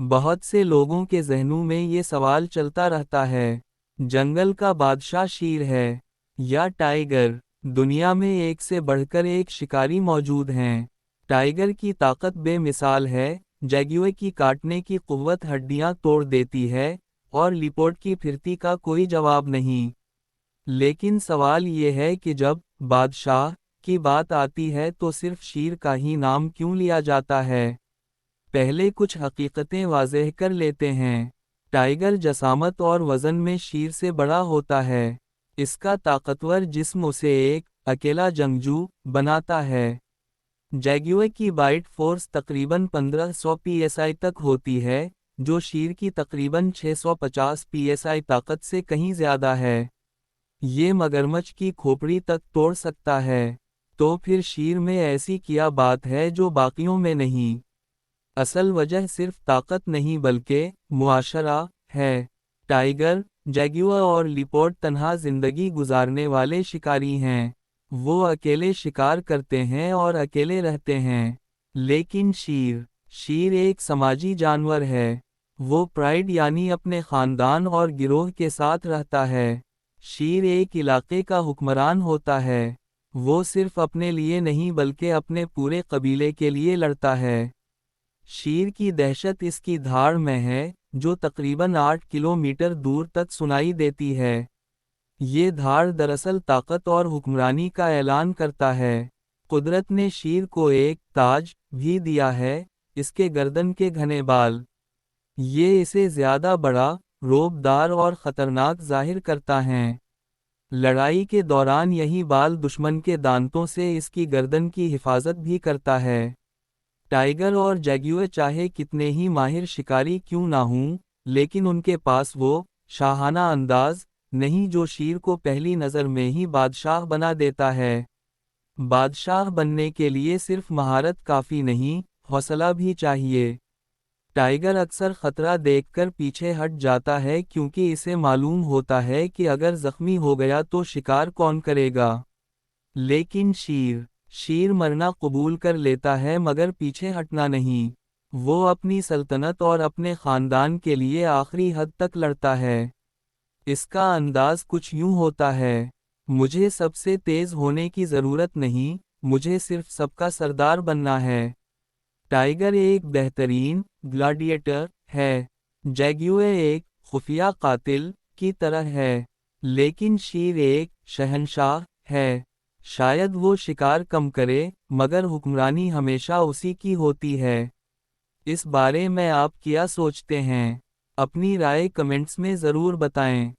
بہت سے لوگوں کے ذہنوں میں یہ سوال چلتا رہتا ہے، جنگل کا بادشاہ شیر ہے یا ٹائیگر؟ دنیا میں ایک سے بڑھ کر ایک شکاری موجود ہیں۔ ٹائیگر کی طاقت بے مثال ہے، جیگوئر کی کاٹنے کی قوت ہڈیاں توڑ دیتی ہے، اور لیپرڈ کی پھرتی کا کوئی جواب نہیں۔ لیکن سوال یہ ہے کہ جب بادشاہ کی بات آتی ہے تو صرف شیر کا ہی نام کیوں لیا جاتا ہے؟ پہلے کچھ حقیقتیں واضح کر لیتے ہیں۔ ٹائیگر جسامت اور وزن میں شیر سے بڑا ہوتا ہے۔ اس کا طاقتور جسم اسے ایک اکیلا جنگجو بناتا ہے۔ جیگوئر کی بائٹ فورس تقریباً 1500 پی ایس آئی تک ہوتی ہے، جو شیر کی تقریباً 650 پی ایس آئی طاقت سے کہیں زیادہ ہے۔ یہ مگرمچھ کی کھوپڑی تک توڑ سکتا ہے۔ تو پھر شیر میں ایسی کیا بات ہے جو باقیوں میں نہیں؟ اصل وجہ صرف طاقت نہیں بلکہ معاشرہ ہے۔ ٹائیگر، جیگوئر اور لیپرڈ تنہا زندگی گزارنے والے شکاری ہیں۔ وہ اکیلے شکار کرتے ہیں اور اکیلے رہتے ہیں۔ لیکن شیر ایک سماجی جانور ہے۔ وہ پرائڈ یعنی اپنے خاندان اور گروہ کے ساتھ رہتا ہے۔ شیر ایک علاقے کا حکمران ہوتا ہے۔ وہ صرف اپنے لیے نہیں بلکہ اپنے پورے قبیلے کے لیے لڑتا ہے۔ شیر کی دہشت اس کی دھاڑ میں ہے، جو تقریباً 8 کلومیٹر دور تک سنائی دیتی ہے۔ یہ دھاڑ دراصل طاقت اور حکمرانی کا اعلان کرتا ہے۔ قدرت نے شیر کو ایک تاج بھی دیا ہے، اس کے گردن کے گھنے بال۔ یہ اسے زیادہ بڑا، رعب دار اور خطرناک ظاہر کرتا ہے۔ لڑائی کے دوران یہی بال دشمن کے دانتوں سے اس کی گردن کی حفاظت بھی کرتا ہے۔ ٹائیگر اور جیگوئر چاہے کتنے ہی ماہر شکاری کیوں نہ ہوں، لیکن ان کے پاس وہ شاہانہ انداز نہیں جو شیر کو پہلی نظر میں ہی بادشاہ بنا دیتا ہے۔ بادشاہ بننے کے لیے صرف مہارت کافی نہیں، حوصلہ بھی چاہیے۔ ٹائیگر اکثر خطرہ دیکھ کر پیچھے ہٹ جاتا ہے کیونکہ اسے معلوم ہوتا ہے کہ اگر زخمی ہو گیا تو شکار کون کرے گا۔ لیکن شیر مرنا قبول کر لیتا ہے مگر پیچھے ہٹنا نہیں۔ وہ اپنی سلطنت اور اپنے خاندان کے لیے آخری حد تک لڑتا ہے۔ اس کا انداز کچھ یوں ہوتا ہے، مجھے سب سے تیز ہونے کی ضرورت نہیں، مجھے صرف سب کا سردار بننا ہے۔ ٹائیگر ایک بہترین گلاڈیٹر ہے، جیگوئر ایک خفیہ قاتل کی طرح ہے، لیکن شیر ایک شہنشاہ ہے۔ شاید وہ شکار کم کرے، مگر حکمرانی ہمیشہ اسی کی ہوتی ہے۔ اس بارے میں آپ کیا سوچتے ہیں؟ اپنی رائے کمنٹس میں ضرور بتائیں۔